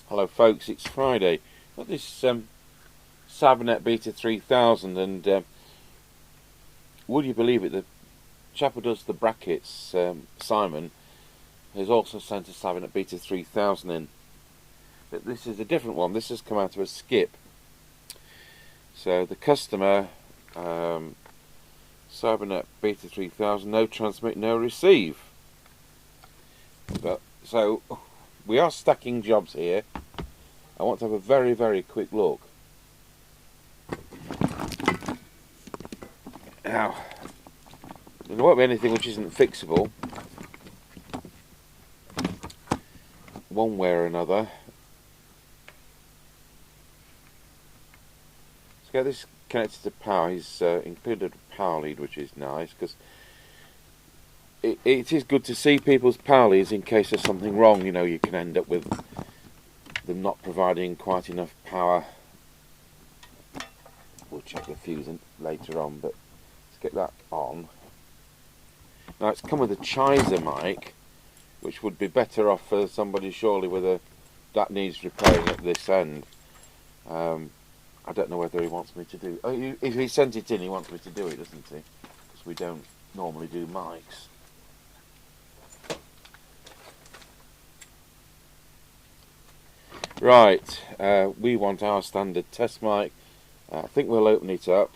Hello folks, it's Friday. Got this Cybernet Beta 3000 and would you believe it, the chap who does the brackets, Simon, has also sent a Cybernet Beta 3000 in. But this is a different one. This has come out of a skip. So the customer, Cybernet Beta 3000, no transmit, no receive. So we are stacking jobs here. I want to have a very, very quick look. Now, there won't be anything which isn't fixable, one way or another. Let's get this connected to power. He's included a power lead, which is nice, because it is good to see people's power leads in case there's something wrong. You know, you can end up with them not providing quite enough power. We'll check the fuse later on, but let's get that on. Now it's come with a Chizer mic, which would be better off for somebody surely that needs repairing at this end. I don't know whether he wants me to do. If he sent it in, he wants me to do it, doesn't he? Because we don't normally do mics. Right, we want our standard test mic. I think we'll open it up.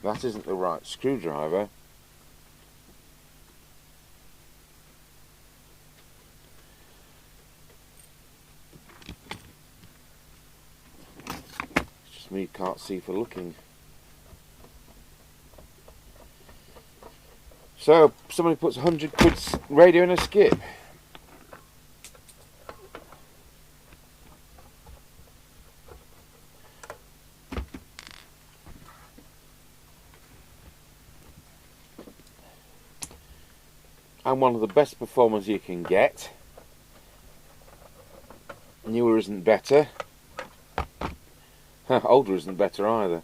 That isn't the right screwdriver. It's just me can't see for looking. So somebody puts 100 quid's radio in a skip. And one of the best performers you can get. Newer isn't better. Older isn't better either.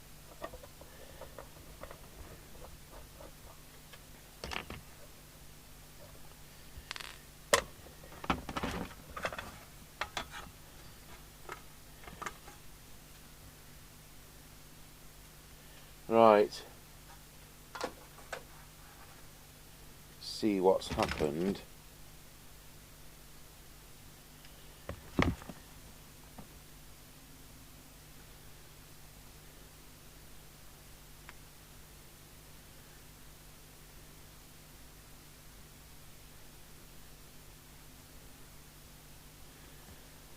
Right. See what's happened.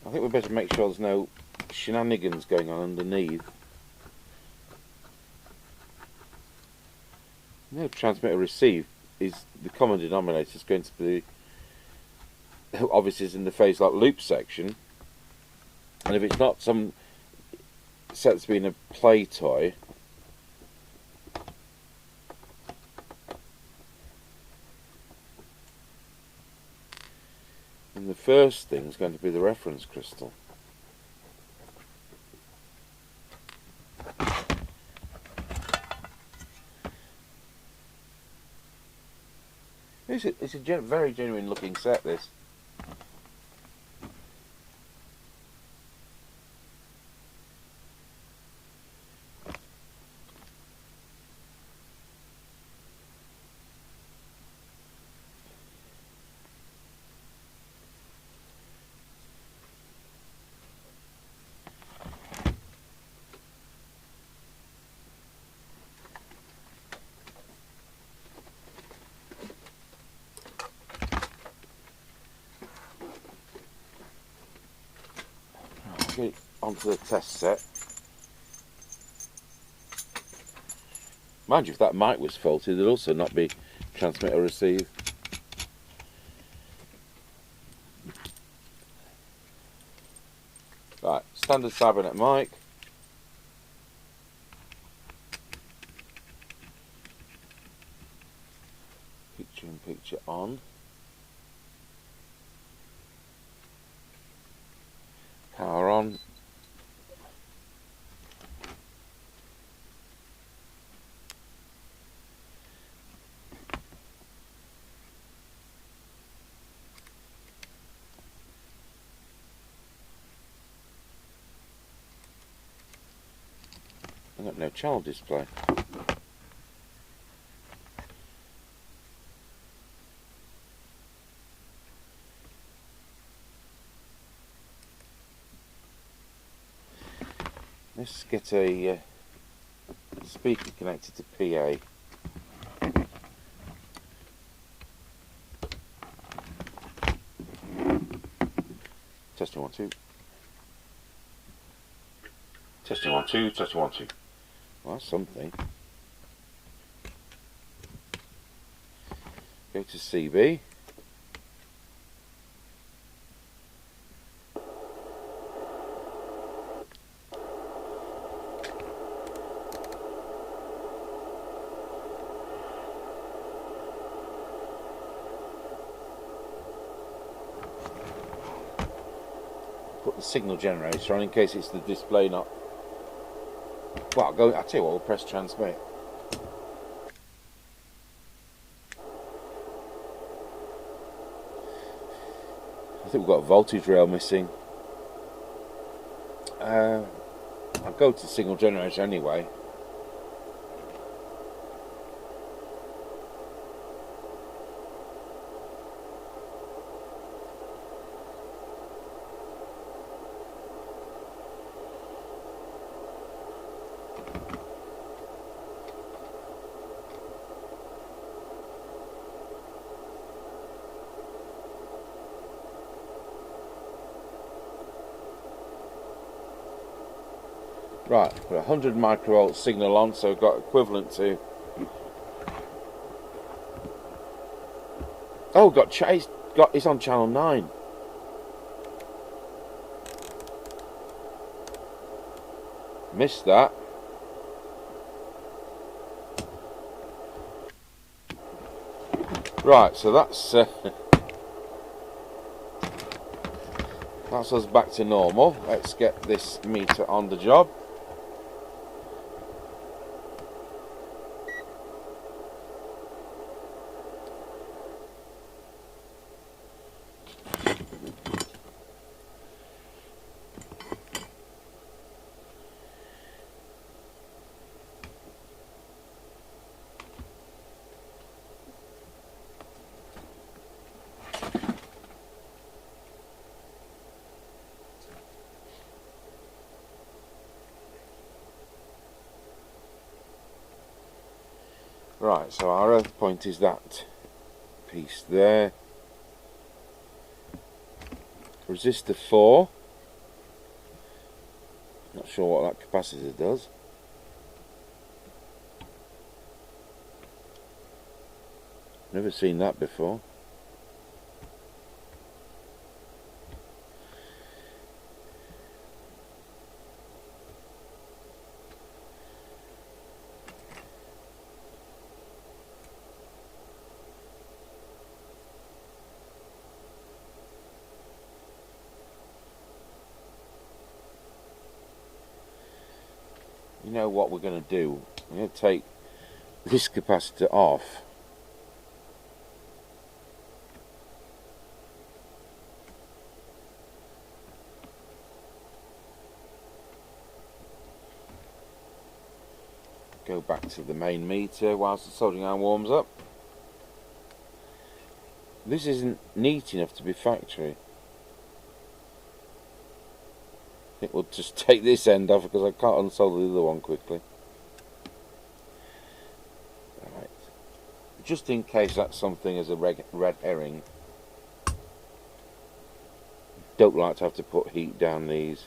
I think we better make sure there's no shenanigans going on underneath. No transmitter receive is the common denominator. Is going to be obviously is in the phase lock loop section, and if it's not some set to be in a play toy, then the first thing is going to be the reference crystal. It's a very genuine looking set, this. Get it onto the test set. Mind you, if that mic was faulty, there'd also not be transmit or receive. Right, standard Cybernet mic. Picture in picture on. Power on. got no channel display. Let's get a speaker connected to PA. Testing 1 2. Testing 1 2. Testing 1 2. Well, that's something. Go to CB. Put the signal generator on in case it's the display not. Well, I'll tell you what, we'll press transmit. I think we've got a voltage rail missing. I'll go to the signal generator anyway. Right, put a 100 microvolt signal on, so we've got equivalent to. Oh, it's on channel 9. Missed that. Right, so that's us back to normal. Let's get this meter on the job. Right, so our earth point is that piece there. Resistor 4. Not sure what that capacitor does. Never seen that before. You know what we're going to do? We're going to take this capacitor off. Go back to the main meter whilst the soldering iron warms up. This isn't neat enough to be factory. I think we'll just take this end off because I can't unsolder the other one quickly. Right. Just in case that's something as a red herring. Don't like to have to put heat down these.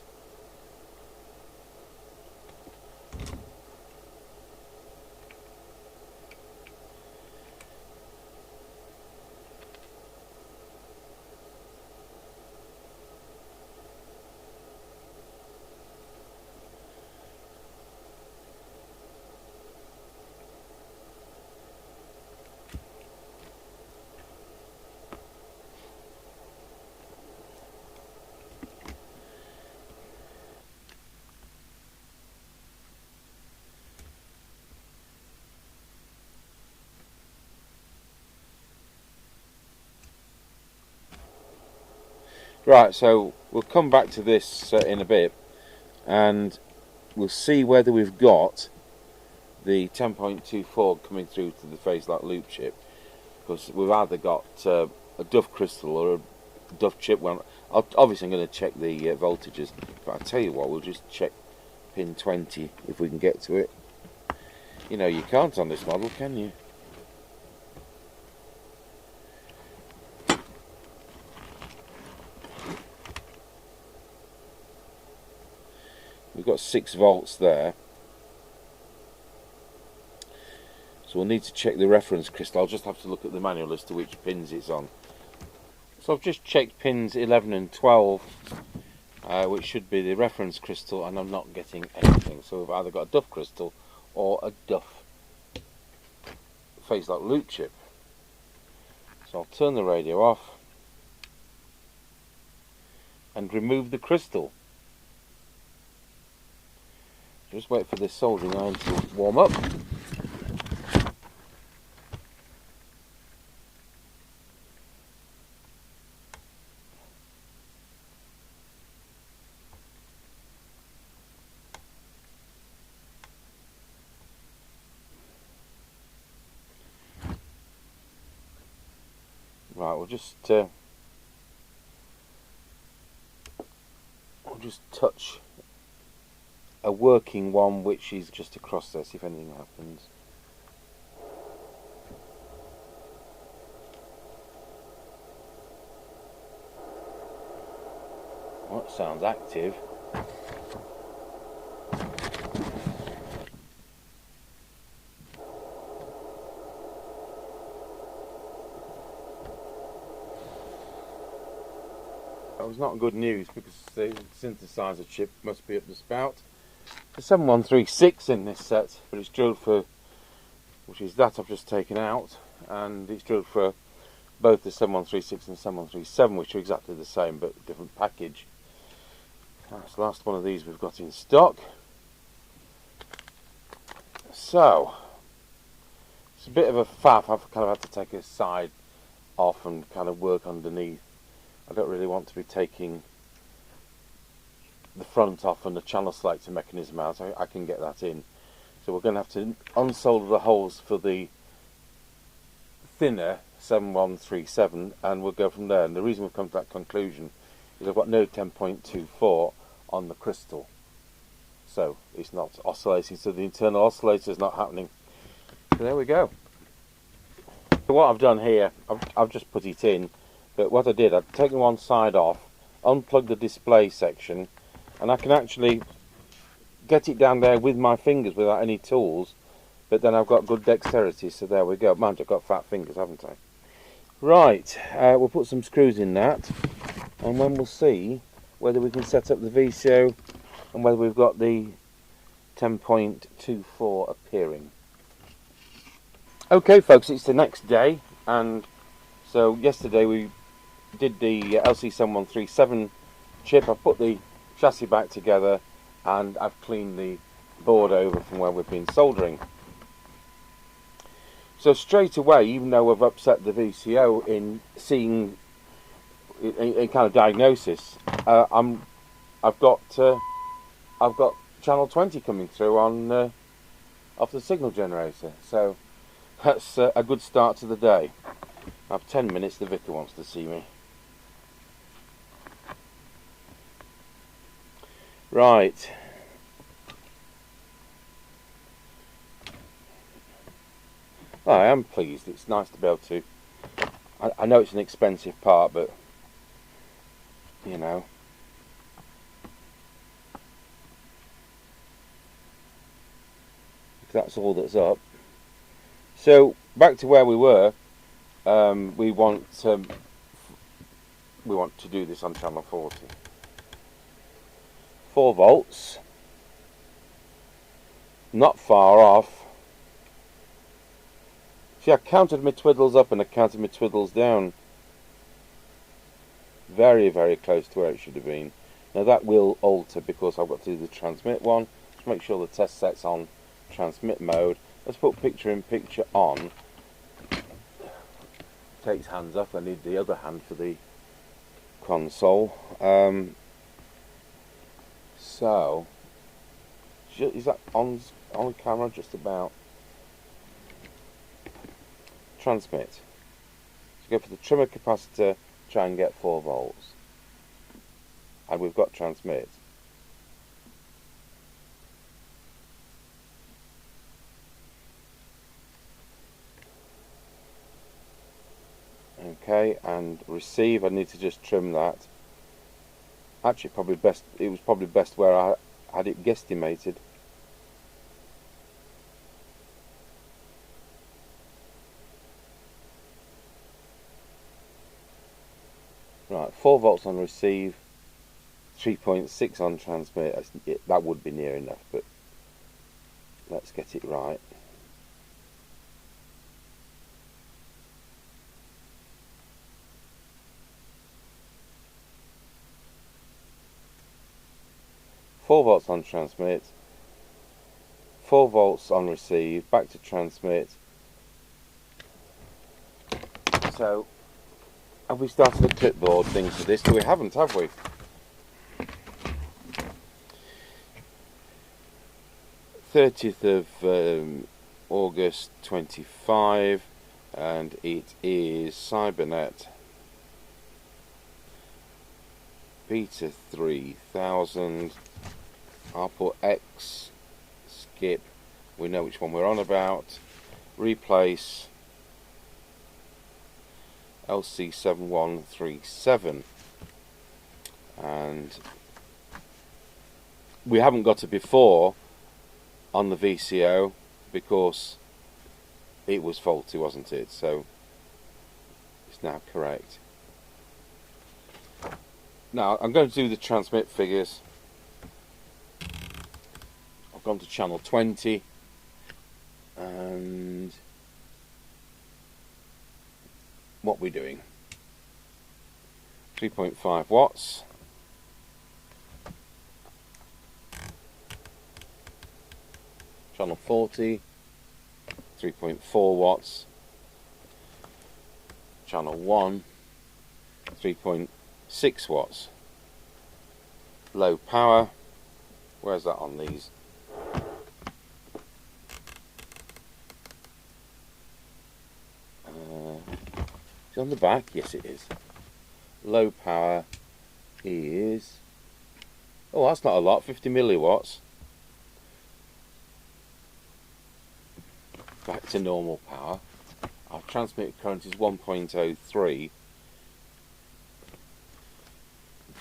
Right, so we'll come back to this in a bit, and we'll see whether we've got the 10.24 coming through to the phase lock loop chip, because we've either got a duff crystal or a duff chip. Well, obviously I'm going to check the voltages, but I'll tell you what, we'll just check pin 20 if we can get to it. You know, you can't on this model, can you? We've got 6 volts there. So we'll need to check the reference crystal. I'll just have to look at the manual as to which pins it's on. So I've just checked pins 11 and 12, which should be the reference crystal, and I'm not getting anything. So we've either got a duff crystal or a duff phase lock loop chip. So I'll turn the radio off and remove the crystal. Just wait for this soldering iron to warm up. Right, we'll just touch a working one, which is just across there, see if anything happens. Well, that sounds active. That was not good news, because the synthesizer chip must be up the spout. There's 7136 in this set, but it's drilled for, which is that I've just taken out, and it's drilled for both the 7136 and 7137, which are exactly the same but different package. That's the last one of these we've got in stock. So it's a bit of a faff. I've kind of had to take a side off and kind of work underneath. I don't really want to be taking the front off and the channel selector mechanism out. I can get that in. So we're going to have to unsolder the holes for the thinner 7137, and we'll go from there. And the reason we've come to that conclusion is I've got no 10.24 on the crystal, so it's not oscillating, so the internal oscillator is not happening. So there we go. So what I've done here, I've just put it in, but what I did, I've taken one side off, unplugged the display section, and I can actually get it down there with my fingers without any tools, but then I've got good dexterity, so there we go. Mind, I've got fat fingers, haven't I? Right, we'll put some screws in that, and then we'll see whether we can set up the VCO and whether we've got the 10.24 appearing. Okay folks, it's the next day, and so yesterday we did the LC7137 chip. I've put the chassis back together and I've cleaned the board over from where we've been soldering. So straight away, even though we've upset the VCO in seeing in kind of diagnosis, I've got channel 20 coming through on off the signal generator. So that's a good start to the day. I have 10 minutes. The vicar wants to see me. Right. I am pleased. It's nice to be able to. I know it's an expensive part, but you know, if that's all that's up. So back to where we were. We want to do this on channel 40. 4 volts. Not far off. See, I counted my twiddles up and I counted my twiddles down. Very, very close to where it should have been. Now that will alter because I've got to do the transmit one. Just make sure the test set's on transmit mode. Let's put picture in picture on. Takes hands off. I need the other hand for the console. So is that on camera? Just about. Transmit. So go for the trimmer capacitor, try and get 4 volts. And we've got transmit. Okay, and receive, I need to just trim that. Actually, it was probably best where I had it guesstimated. Right, 4 volts on receive, 3.6 on transmit. That would be near enough, but let's get it right. Four volts on transmit, 4 volts on receive, back to transmit. So, have we started a clipboard thing for this? We haven't, have we? August 25, and it is Cybernet Beta 3000. I'll put X, skip, we know which one we're on about, replace LC7137, and we haven't got a before on the VCO because it was faulty, wasn't it? So it's now correct. Now I'm going to do the transmit figures. I've gone to channel 20 and what we're doing, 3.5 watts, channel 40, 3.4 watts, channel 1, 3.6 watts, low power, where's that on these? Is it on the back? Yes it is. Low power is, oh that's not a lot, 50 milliwatts. Back to normal power. Our transmitted current is 1.03.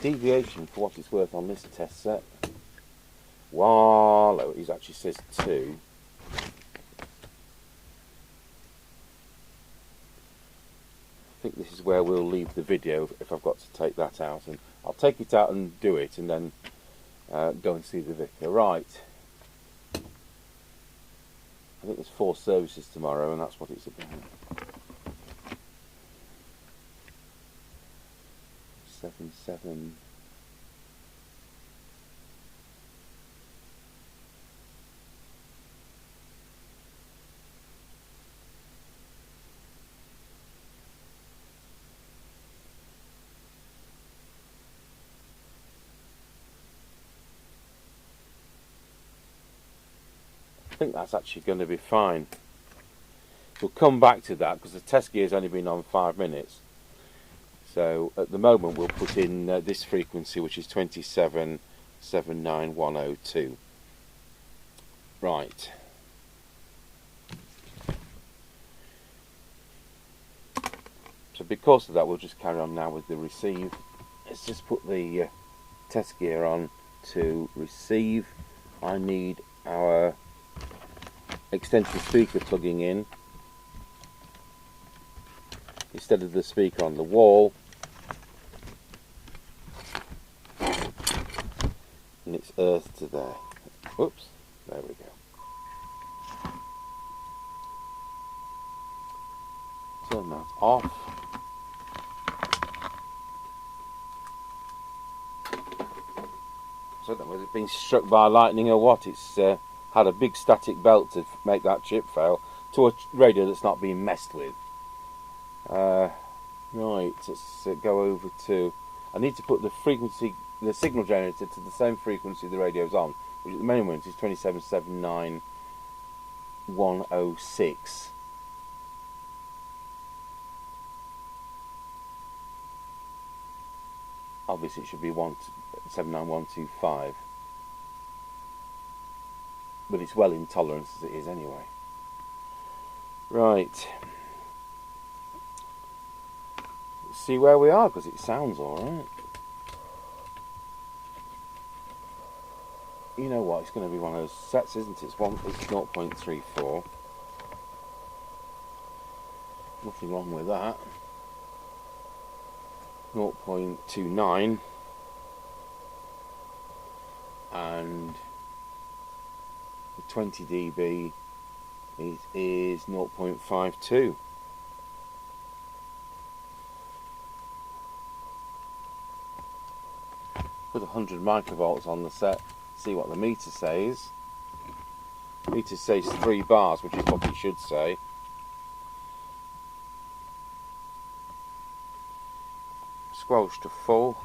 Deviation, for what it's worth on this test set, while it actually says 2. I think this is where we'll leave the video if I've got to take that out, and I'll take it out and do it and then go and see the vicar. Right, I think there's 4 services tomorrow and that's what it's about. 7. I think that's actually going to be fine. We'll come back to that because the test gear's only been on 5 minutes. So at the moment we'll put in this frequency, which is 27,79102. Right. So because of that, we'll just carry on now with the receive. Let's just put the test gear on to receive. I need our extension speaker plugging in instead of the speaker on the wall, and it's earth to there. Whoops, there we go. Turn that off. So I don't know whether it's been struck by lightning or what. It's had a big static belt to make that chip fail to a radio that's not being messed with. Right, let's go over to, I need to put the frequency, the signal generator to the same frequency the radio's on, which at the moment is 2779106. Obviously it should be 79125, but it's well in tolerance as it is anyway. Right, let's see where we are, because it sounds alright. You know what, it's going to be one of those sets, isn't it? It's 0.34. Nothing wrong with that. 0.29, and the 20 dB is 0.52. Put 100 microvolts on the set, see what the meter says. The meter says 3 bars, which is what it should say. Squelch to full.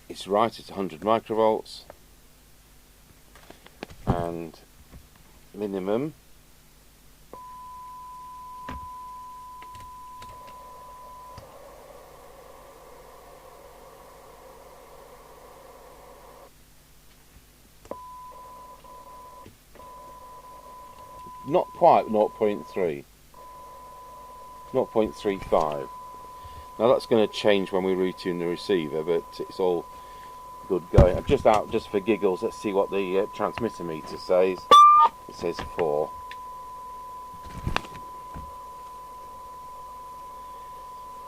It's right at 100 microvolts, and minimum not quite 0.3, 0.35. Now that's going to change when we retune the receiver, but it's all good going. I'm just out just for giggles. Let's see what the transmitter meter says. It says 4.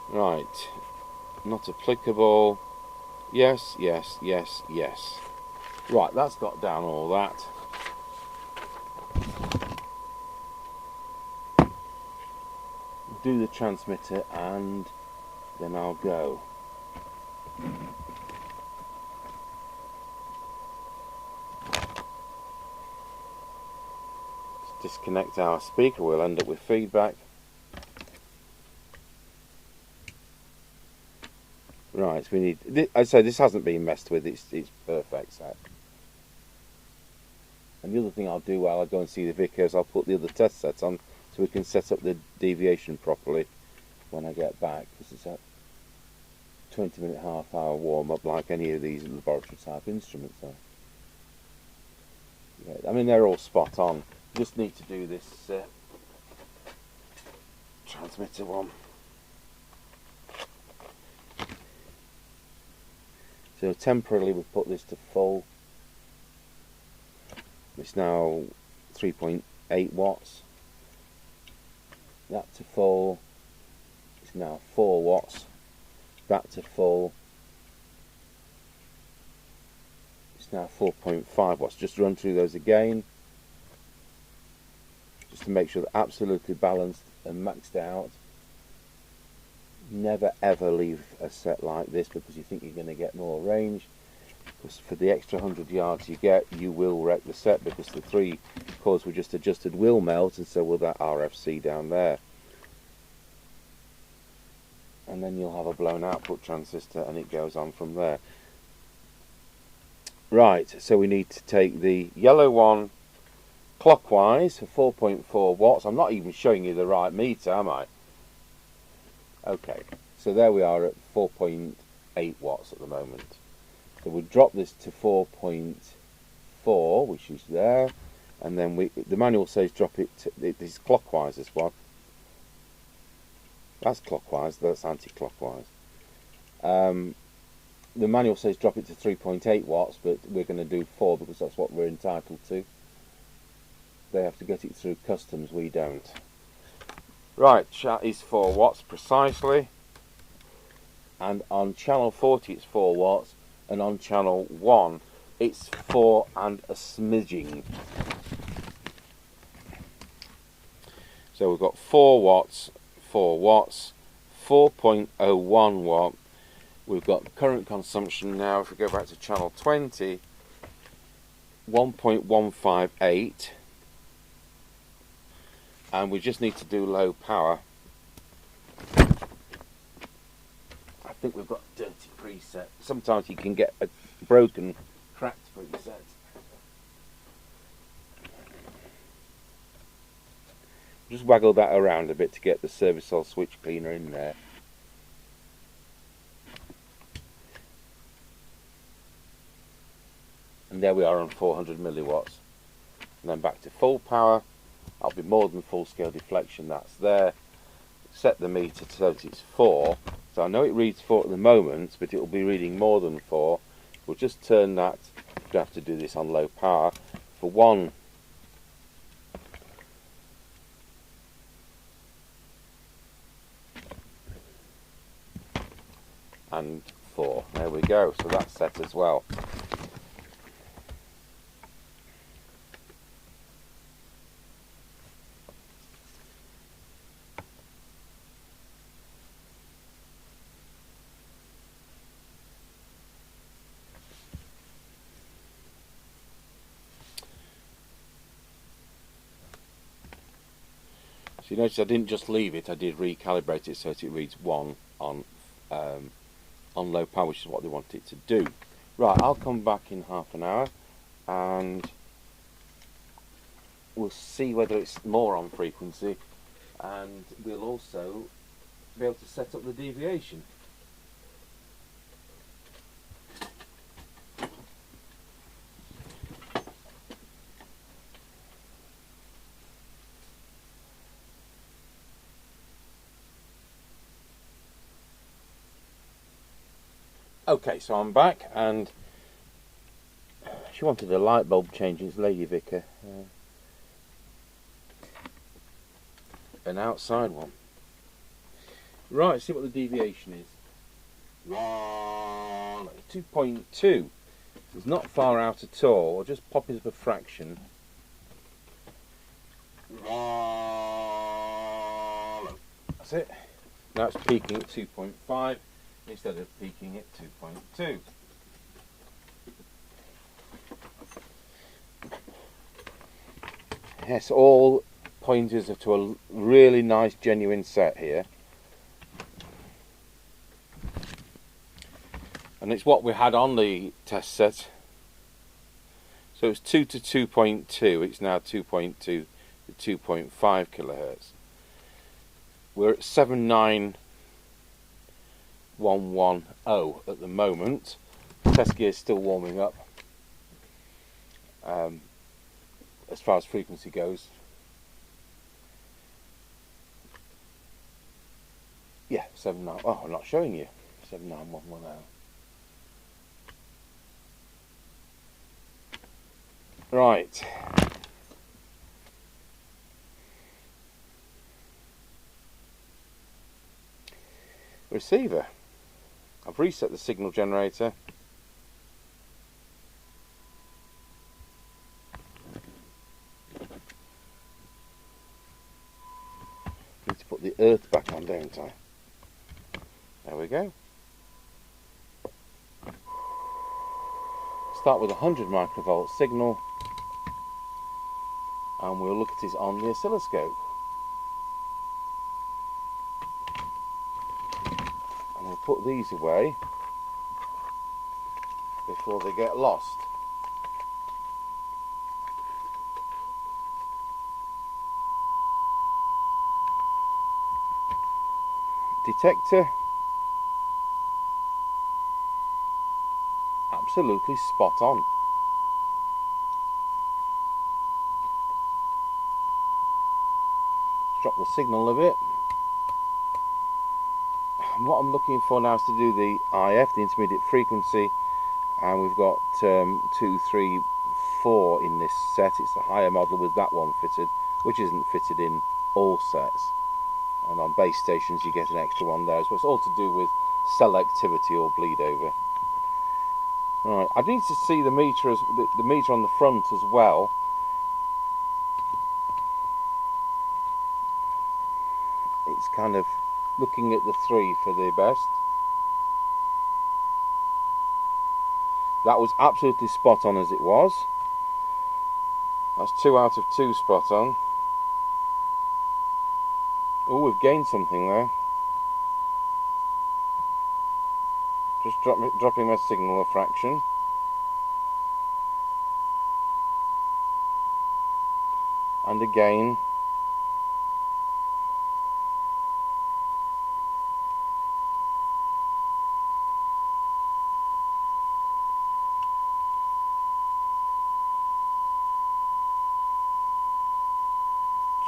Right, not applicable. Yes, yes, yes, yes. Right, that's got down all that. Do the transmitter and then I'll go. Let's disconnect our speaker, we'll end up with feedback. Right, we need, I'd say this hasn't been messed with, it's perfect set. And the other thing I'll do while I go and see the vicar is I'll put the other test sets on so we can set up the deviation properly when I get back, because it's a 20-minute, half-hour warm-up like any of these laboratory type instruments are. Yeah, I mean they're all spot on. Just need to do this transmitter one. So temporarily we've put this to full. It's now 3.8 watts. That to full. It's now 4 watts. That to full. It's now 4.5 watts. Just run through those again, just to make sure they're absolutely balanced and maxed out. Never ever leave a set like this because you think you're going to get more range. Because for the extra 100 yards you get, you will wreck the set, because the 3 cords we just adjusted will melt, and so will that RFC down there. And then you'll have a blown output transistor, and it goes on from there. Right, so we need to take the yellow one clockwise for 4.4 watts. I'm not even showing you the right meter, am I? Okay, so there we are at 4.8 watts at the moment. So we'll drop this to 4.4, which is there, and then the manual says drop it to, this is clockwise, this one. That's clockwise, that's anti-clockwise. The manual says drop it to 3.8 watts, but we're going to do 4 because that's what we're entitled to. They have to get it through customs, we don't. Right, that is 4 watts precisely. And on channel 40 it's 4 watts, and on channel 1 it's 4 and a smidging. So we've got 4 watts, 4 watts, 4.01 watt. We've got current consumption now, if we go back to channel 20, 1.158, and we just need to do low power, think we've got a dirty preset. Sometimes you can get a broken, cracked preset. Just waggle that around a bit to get the service cell switch cleaner in there. And there we are on 400 milliwatts. And then back to full power. I'll be more than full scale deflection, that's there. Set the meter so that it's 4. So I know it reads 4 at the moment, but it will be reading more than 4. We'll just turn that, you have to do this on low power, for 1. And 4. There we go. So that's set as well. So you notice I didn't just leave it, I did recalibrate it so that it reads 1 on low power, which is what they want it to do. Right, I'll come back in half an hour and we'll see whether it's more on frequency, and we'll also be able to set up the deviation. Okay, so I'm back, and she wanted a light bulb change. It's Lady Vicar, an outside one. Right, see what the deviation is. 2.2. It's not far out at all. I'll just pop it up a fraction. That's it. Now it's peaking at 2.5. Instead of peaking at 2.2. Yes, all pointers are to a really nice genuine set here. And it's what we had on the test set. So it's 2 to 2.2, it's now 2.2 to 2.5 kilohertz. We're at 79110 at the moment. Test gear is still warming up. As far as frequency goes, yeah, 79. Oh, I'm not showing you 79110. Right. Receiver. I've reset the signal generator. Need to put the earth back on, don't I? There we go. Start with a 100 microvolt signal, and we'll look at it on the oscilloscope. And we'll put these away before they get lost. Detector, absolutely spot on. Drop the signal a bit. And what I'm looking for now is to do the IF, the intermediate frequency, and we've got 2, 3, 4 in this set. It's the higher model with that one fitted, which isn't fitted in all sets. And on base stations you get an extra one there, so it's all to do with selectivity or bleed over. Right, I need to see the meter the meter on the front as well. It's kind of looking at the 3 for the best. That was absolutely spot on as it was. That's 2 out of 2 spot on. Oh, we've gained something there. Just dropping my signal a fraction. And again.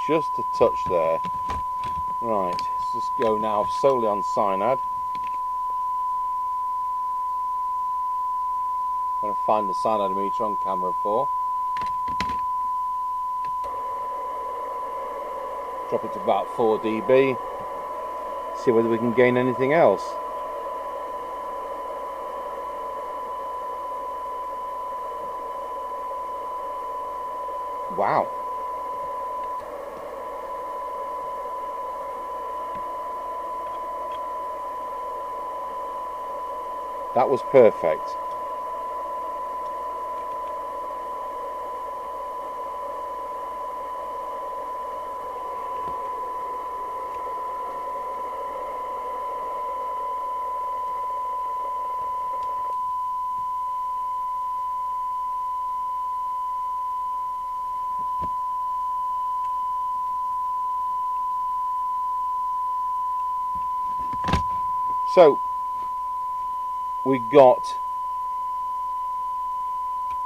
Just a touch there. Right, let's just go now solely on SINAD. I'm going to find the SINAD meter on camera 4. Drop it to about 4 dB. See whether we can gain anything else. Wow. That was perfect. So we got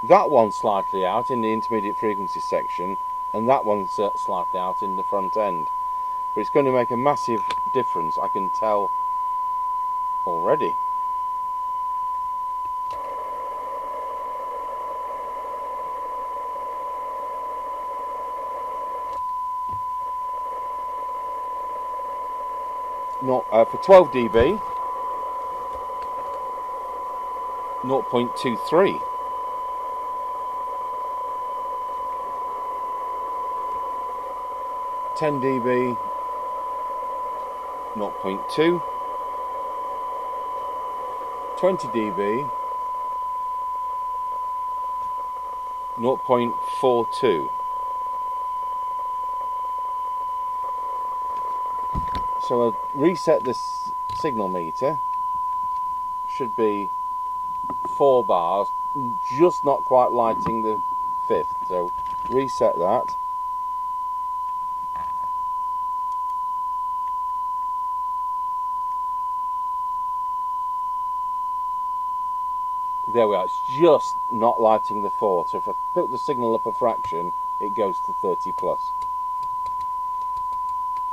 that one slightly out in the intermediate frequency section, and that one's slightly out in the front end. But it's going to make a massive difference, I can tell already. Not for 12 dB, 0.23. 10 dB, 0.2. 20 dB, 0.42. So I'll reset this signal meter. Should be 4 bars, just not quite lighting the 5th. So reset that. There we are, it's just not lighting the 4th. So if I put the signal up a fraction, it goes to 30 plus.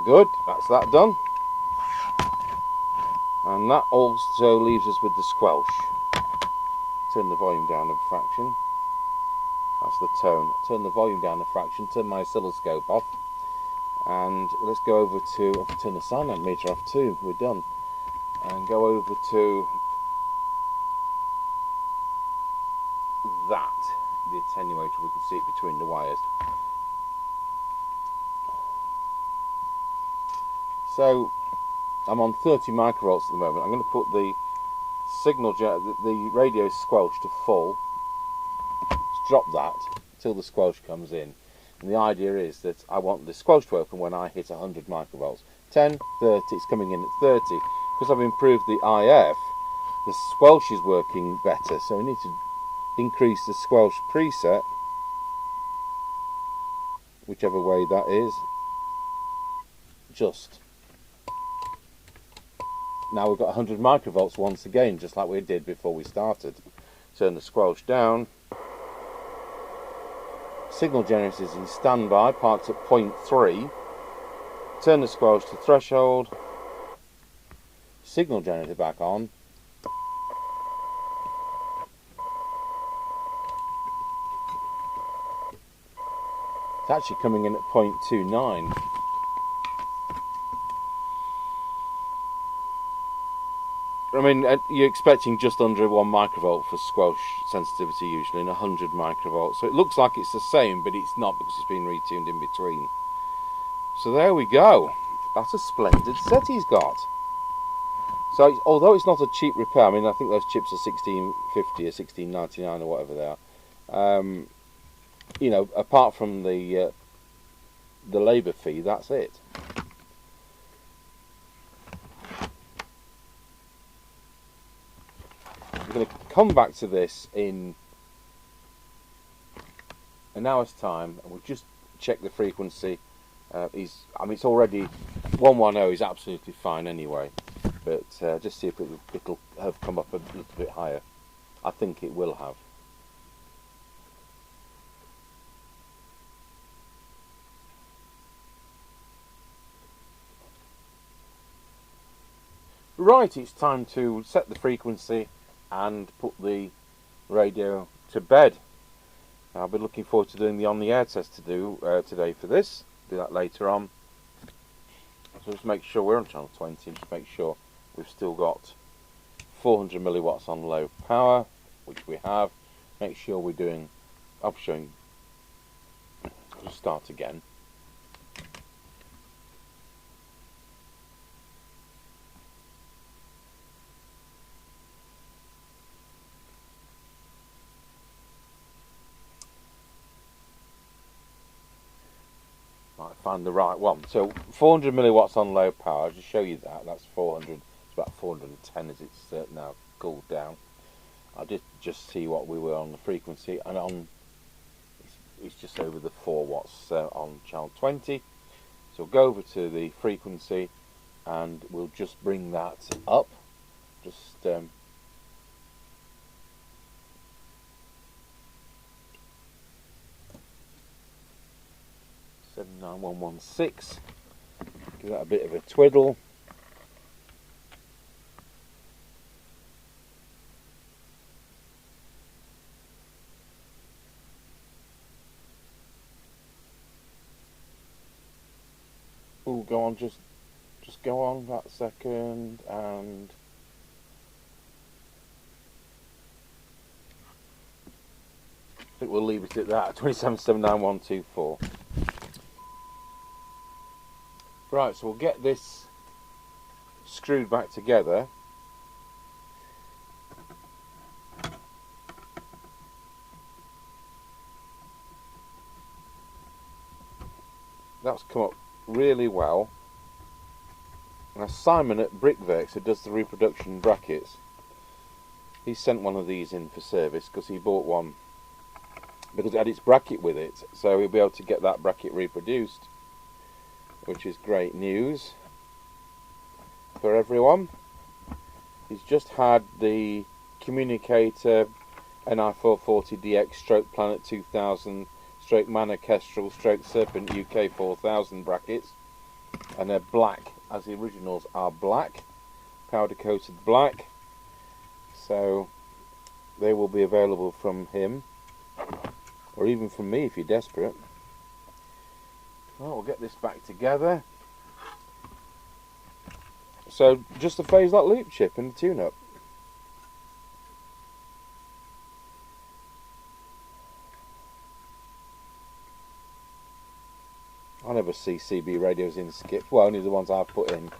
Good, that's that done. And that also leaves us with the squelch. Turn the volume down a fraction. That's the tone. Turn the volume down a fraction, turn my oscilloscope off. And let's go over to, I'll turn the SINAD meter off too, we're done. And go over to that, the attenuator, we can see it between the wires. So I'm on 30 microvolts at the moment. I'm going to put the signal, the radio squelch to full. Let's drop that till the squelch comes in. And the idea is that I want the squelch to open when I hit 100 microvolts. 10, 30, it's coming in at 30. Because I've improved the IF, the squelch is working better. So we need to increase the squelch preset, whichever way that is. Just. Now we've got 100 microvolts once again, just like we did before we started. Turn the squelch down. Signal generator is in standby, parked at 0.3. Turn the squelch to threshold. Signal generator back on. It's actually coming in at 0.29. I mean, you're expecting just under 1 microvolt for squelch sensitivity usually, and 100 microvolts. So it looks like it's the same, but it's not because it's been retuned in between. So there we go. That's a splendid set he's got. So although it's not a cheap repair, I mean, I think those chips are 1650 or 1699 or whatever they are. You know, apart from the labour fee, that's it. going to come back to this in an hour's time, and we'll just check the frequency. I mean, it's already 110 is absolutely fine anyway, but just see if it'll have come up a little bit higher. I think it will have. Right, it's time to set the frequency and put the radio to bed. I'll be looking forward to doing the on-the-air test to do today for this. Do that later on. So just make sure we're on channel 20, just make sure we've still got 400 milliwatts on low power, which we have. Make sure we're doing, I'll be showing, I'll start again. Might find the right one. So 400 milliwatts on low power, I'll just show you that. That's 400, it's about 410 as it's now cooled down. I did just see what we were on the frequency, and on it's just over the 4 watts on channel 20. So we'll go over to the frequency and we'll just bring that up. Just 79116. Give that a bit of a twiddle. Oh, go on, just go on that second, and I think we'll leave it at that. 2779124. Right, so we'll get this screwed back together. That's come up really well. Now Simon at Brickworks, who does the reproduction brackets, he sent one of these in for service because he bought one because it had its bracket with it, so he'll be able to get that bracket reproduced, which is great news for everyone. He's just had the communicator NI440DX stroke Planet 2000 stroke Mana Kestrel stroke Serpent UK 4000 brackets, and they're black, as the originals are black, powder coated black, so they will be available from him, or even from me if you're desperate. Well, we'll get this back together. So just a phase lock loop chip and a tune-up. I never see CB radios in skip. Well, only the ones I've put in.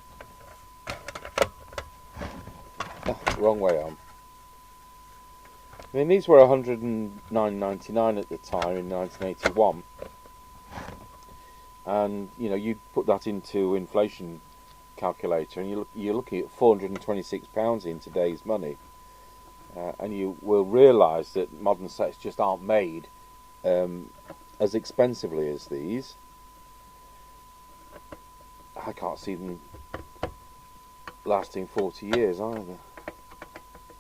Oh, wrong way on. I mean, these were $109.99 at the time in 1981. And, you know, you put that into inflation calculator and you're looking at £426 in today's money. And you will realise that modern sets just aren't made as expensively as these. I can't see them lasting 40 years either.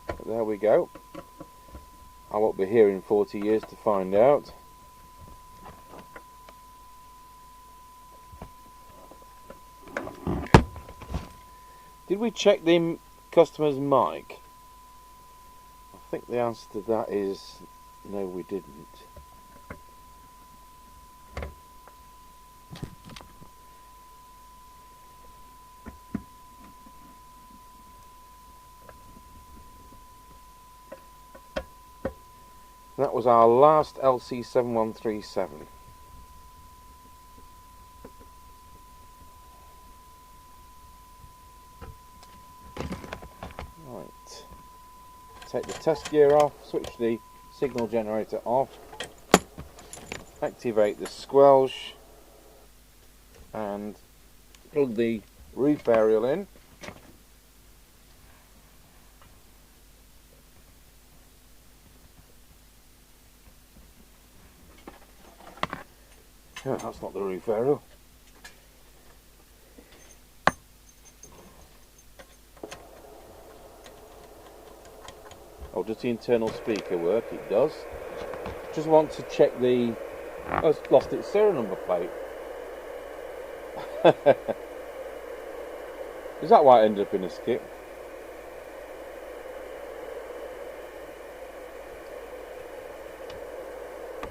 But there we go. I won't be here in 40 years to find out. Did we check the customer's mic? I think the answer to that is no, we didn't. That was our last LC7137. Right. Take the test gear off, switch the signal generator off, activate the squelch, and plug the roof aerial in. That's not the roof aerial. Oh, does the internal speaker work? It does. Just want to check the... Oh, it's lost its serial number plate. Is that why it ended up in a skip?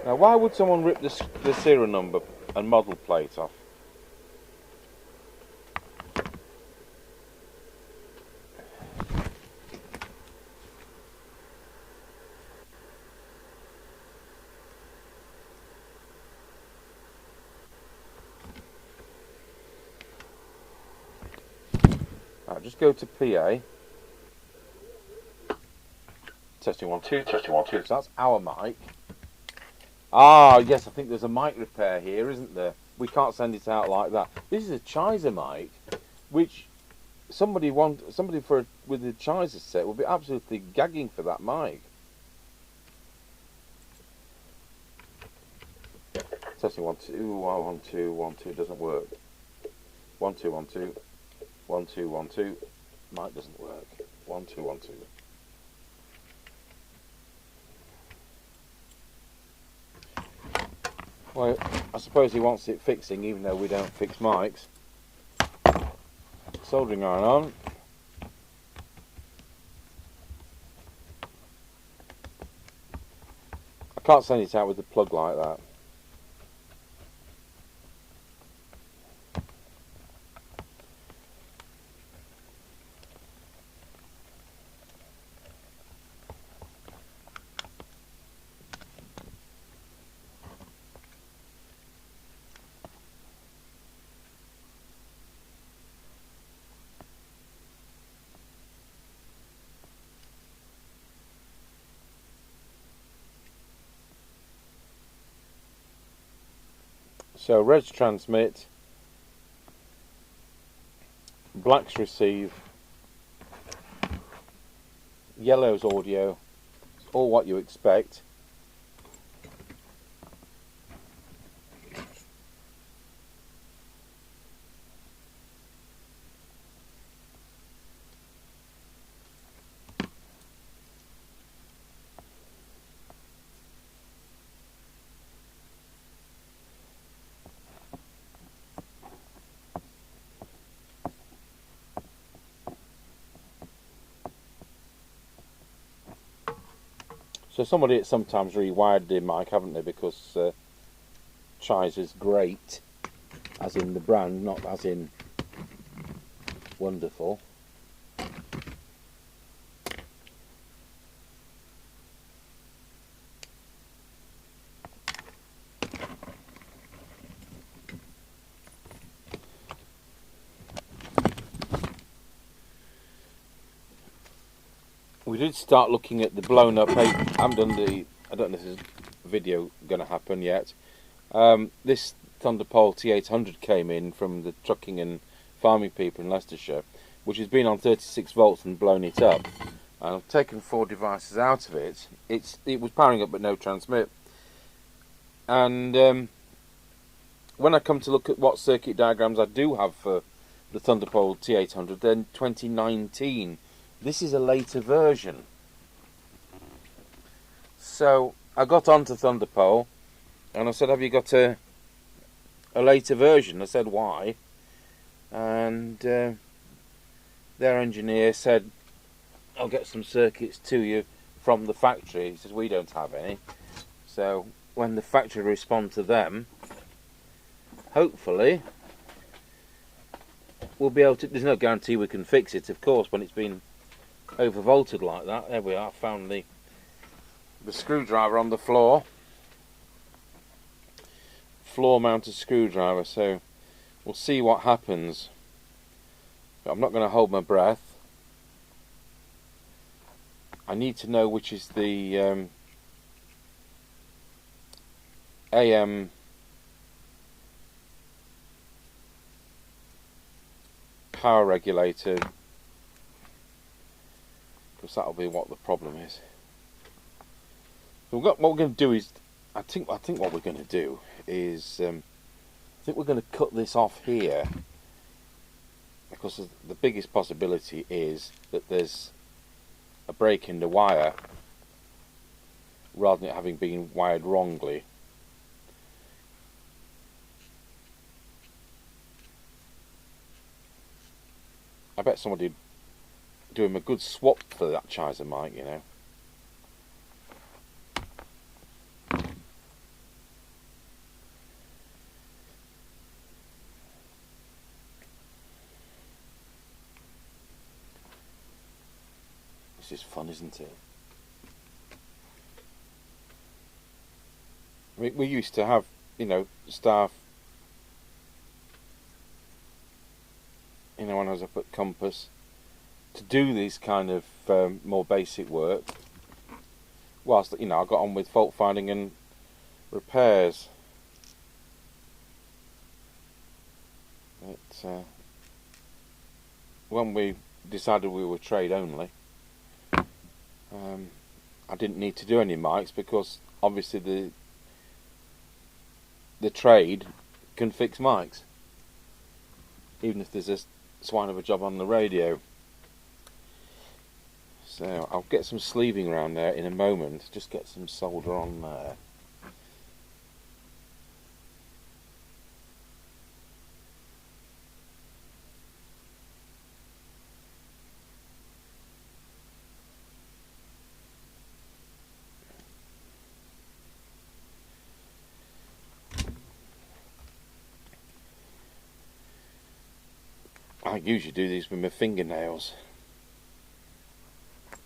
Now, why would someone rip the serial number and model plate off? Right, just go to PA. Testing 1 2, testing 1 2. So that's our mic. Ah, yes, I think there's a mic repair here, isn't there? We can't send it out like that. This is a Chizer mic, which somebody with a Chizer set would be absolutely gagging for that mic. Testing 1 2, 1 2 1 2 doesn't work. 1 2 1 2, 1 2 1 2. Mic doesn't work. 1 2 1 2. Well, I suppose he wants it fixing, even though we don't fix mics. Soldering iron on. I can't send it out with the plug like that. So red's transmit, black's receive, yellow's audio. It's all what you expect. So somebody sometimes rewired their mic, haven't they? Because Chizer's great, as in the brand, not as in wonderful. We did start looking at the blown up. I haven't done the. I don't know if this video going to happen yet. This Thunderpole T800 came in from the trucking and farming people in Leicestershire, which has been on 36 volts and blown it up. And I've taken 4 devices out of it. It was powering up but no transmit. And when I come to look at what circuit diagrams I do have for the Thunderpole T800, then 2019. This is a later version. So I got onto Thunderpole and I said, have you got a later version? I said, why? And their engineer said, I'll get some circuits to you from the factory. He says, we don't have any. So when the factory respond to them, hopefully we'll be able to. There's no guarantee we can fix it, of course, when it's been overvolted like that. There we are, found the screwdriver on the floor mounted screwdriver, so we'll see what happens. But I'm not going to hold my breath. I need to know which is the AM power regulator, because that'll be what the problem is. So what we're going to do is, I think what we're going to do is think we're going to cut this off here, because the biggest possibility is that there's a break in the wire rather than it having been wired wrongly. I bet somebody do him a good swap for that Chizer mic, you know. This is fun, isn't it? We used to have, you know, staff, you know, when I was up at Compass, to do these kind of more basic work, whilst, you know, I got on with fault finding and repairs. But when we decided we were trade only, I didn't need to do any mics, because obviously the trade can fix mics, even if there's a swine of a job on the radio. So I'll get some sleeving around there in a moment, just get some solder on there. I usually do these with my fingernails,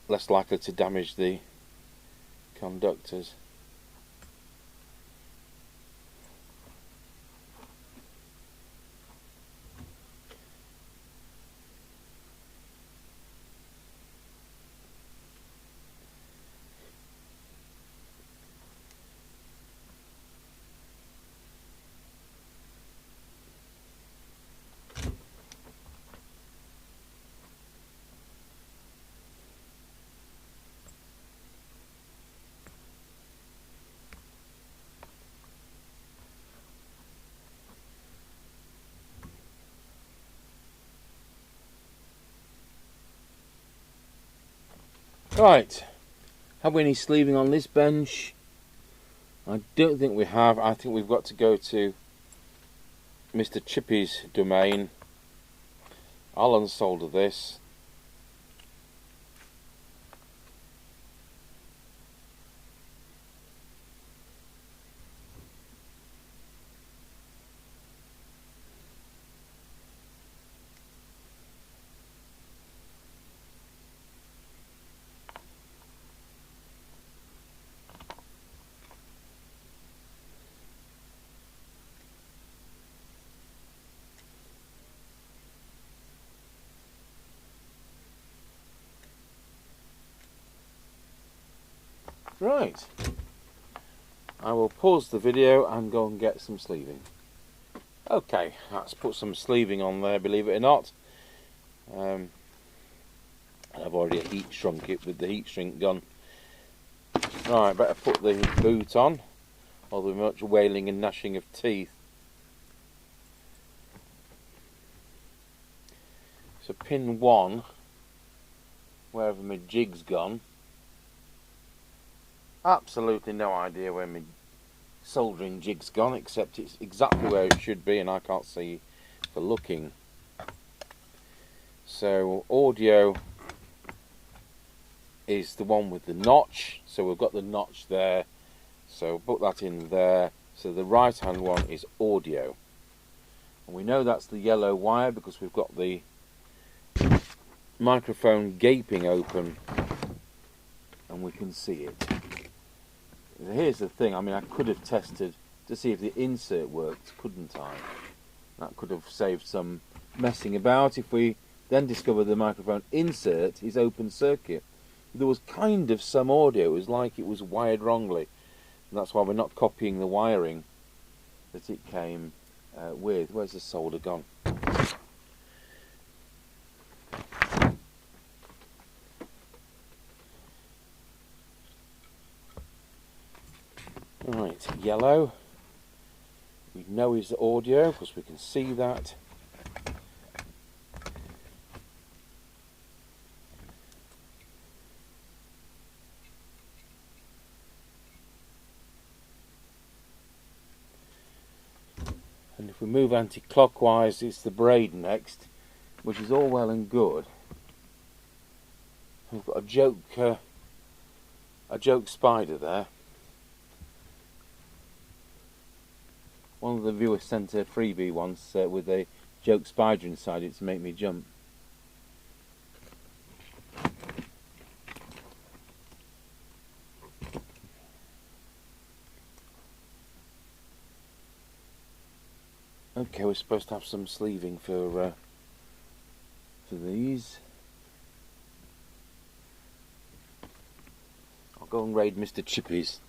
less likely to damage the conductors. Right, have we any sleeving on this bench? I don't think we have. I think we've got to go to Mr. Chippie's domain. I'll unsolder this. Right, I will pause the video and go and get some sleeving. Okay, let's put some sleeving on there, believe it or not. I've already heat shrunk it with the heat shrink gun. Right, better put the boot on, or there'll be much wailing and gnashing of teeth. So pin 1, wherever my jig's gone. Absolutely no idea where my soldering jig's gone, except it's exactly where it should be and I can't see for looking. So audio is the one with the notch, so we've got the notch there, so put that in there. So the right hand one is audio, and we know that's the yellow wire because we've got the microphone gaping open and we can see it. Here's the thing, I mean, I could have tested to see if the insert worked, couldn't I? That could have saved some messing about if we then discovered the microphone insert is open circuit. There was kind of some audio, it was like it was wired wrongly, and that's why we're not copying the wiring that it came with. Where's the solder gone? Right, yellow. We know is the audio because we can see that. And if we move anti-clockwise, it's the braid next, which is all well and good. We've got a joke spider there. One of the viewers sent a freebie once with a joke spider inside it to make me jump. Okay, we're supposed to have some sleeving for these. I'll go and raid Mr. Chippie's.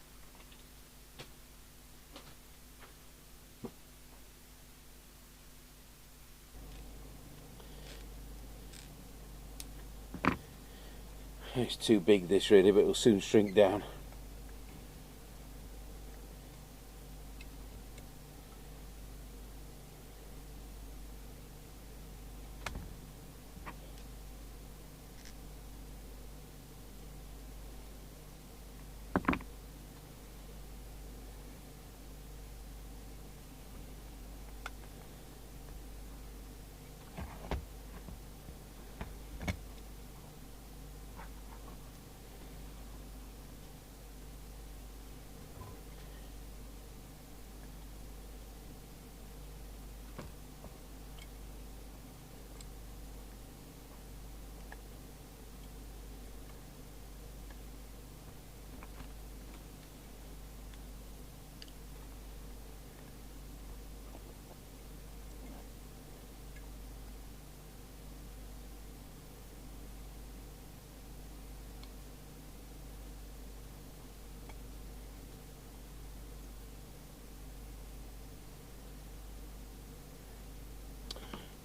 It's too big this really, but it'll soon shrink down.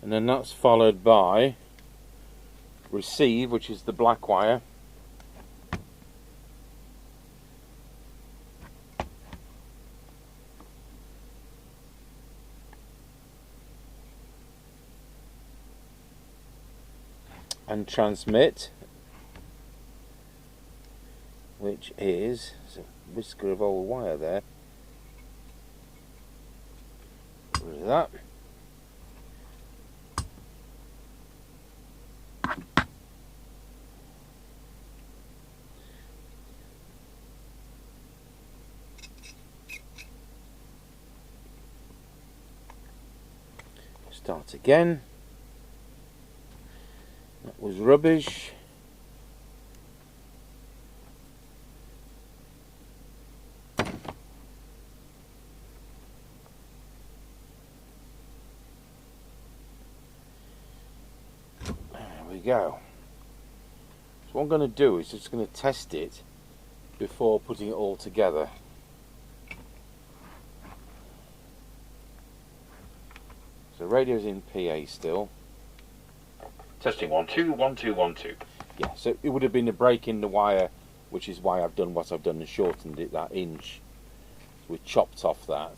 And then that's followed by receive, which is the black wire, and transmit, which is a whisker of old wire there. Get rid of that. Start again. That was rubbish. There we go. So what I'm going to do is just going to test it before putting it all together. So radio's in PA still. Testing 1 2 1 2 1 2. Yeah, so it would have been a break in the wire, which is why I've done what I've done and shortened it that inch. So we chopped off that.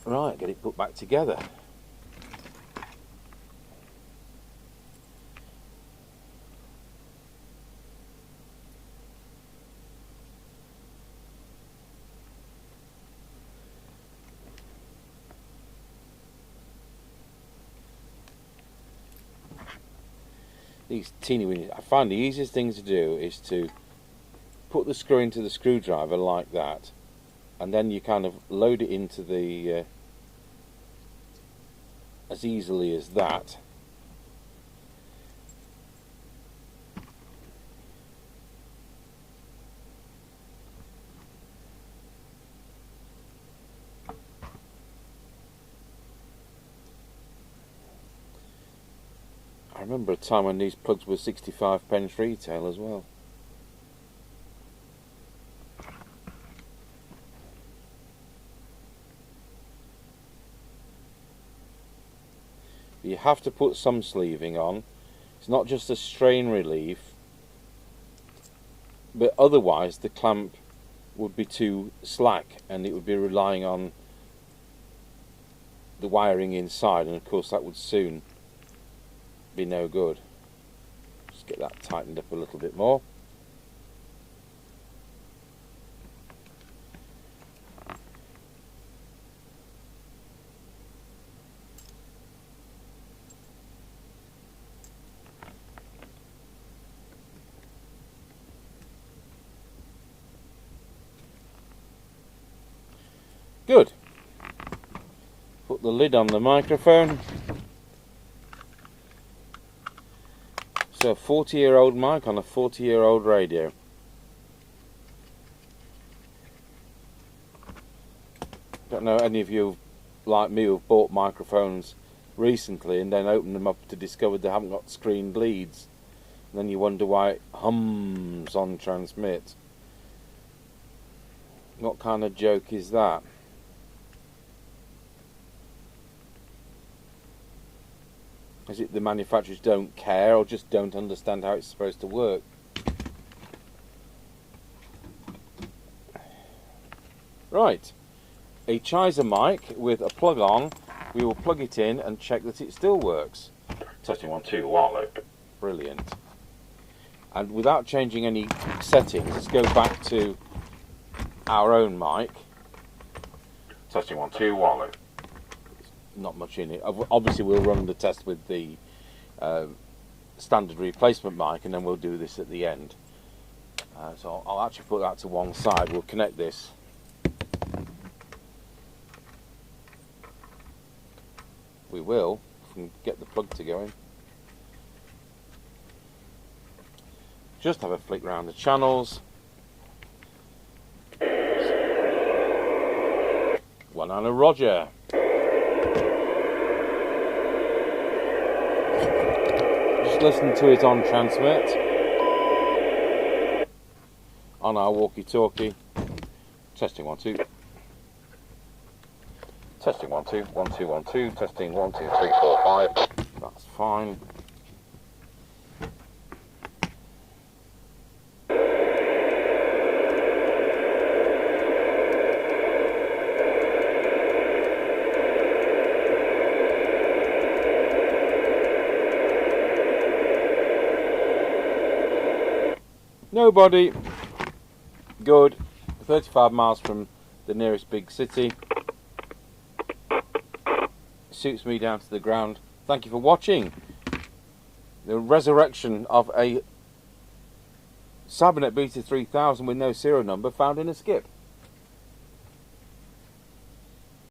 Right, get it put back together. These teeny weeny, I find the easiest thing to do is to put the screw into the screwdriver like that, and then you kind of load it into the as easily as that. I remember a time when these plugs were 65p retail as well. You have to put some sleeving on. It's not just a strain relief, but otherwise the clamp would be too slack, and it would be relying on the wiring inside, and of course that would soon be no good. Just get that tightened up a little bit more. Good. Put the lid on the microphone. So a 40-year-old mic on a 40-year-old radio. Don't know any of you like me who've bought microphones recently and then opened them up to discover they haven't got screened leads. And then you wonder why it hums on transmit. What kind of joke is that? Is it the manufacturers don't care or just don't understand how it's supposed to work? Right, a Chizer mic with a plug on. We will plug it in and check that it still works. Testing 1 2 wireless. Brilliant. And without changing any settings, let's go back to our own mic. Testing 1 2 wireless. Not much in it. Obviously we'll run the test with the standard replacement mic, and then we'll do this at the end. So I'll actually put that to one side. We'll connect this. We will, if we can get the plug to go in. Just have a flick round the channels. One and a Roger. Just listen to it on transmit on our walkie-talkie. Testing 1 2. Testing 1 2 1 2 1 2. Testing 1 2 3 4 5. That's fine. Nobody. Good. 35 miles from the nearest big city. Suits me down to the ground. Thank you for watching. The resurrection of a Cybernet Beta 3000 with no serial number found in a skip.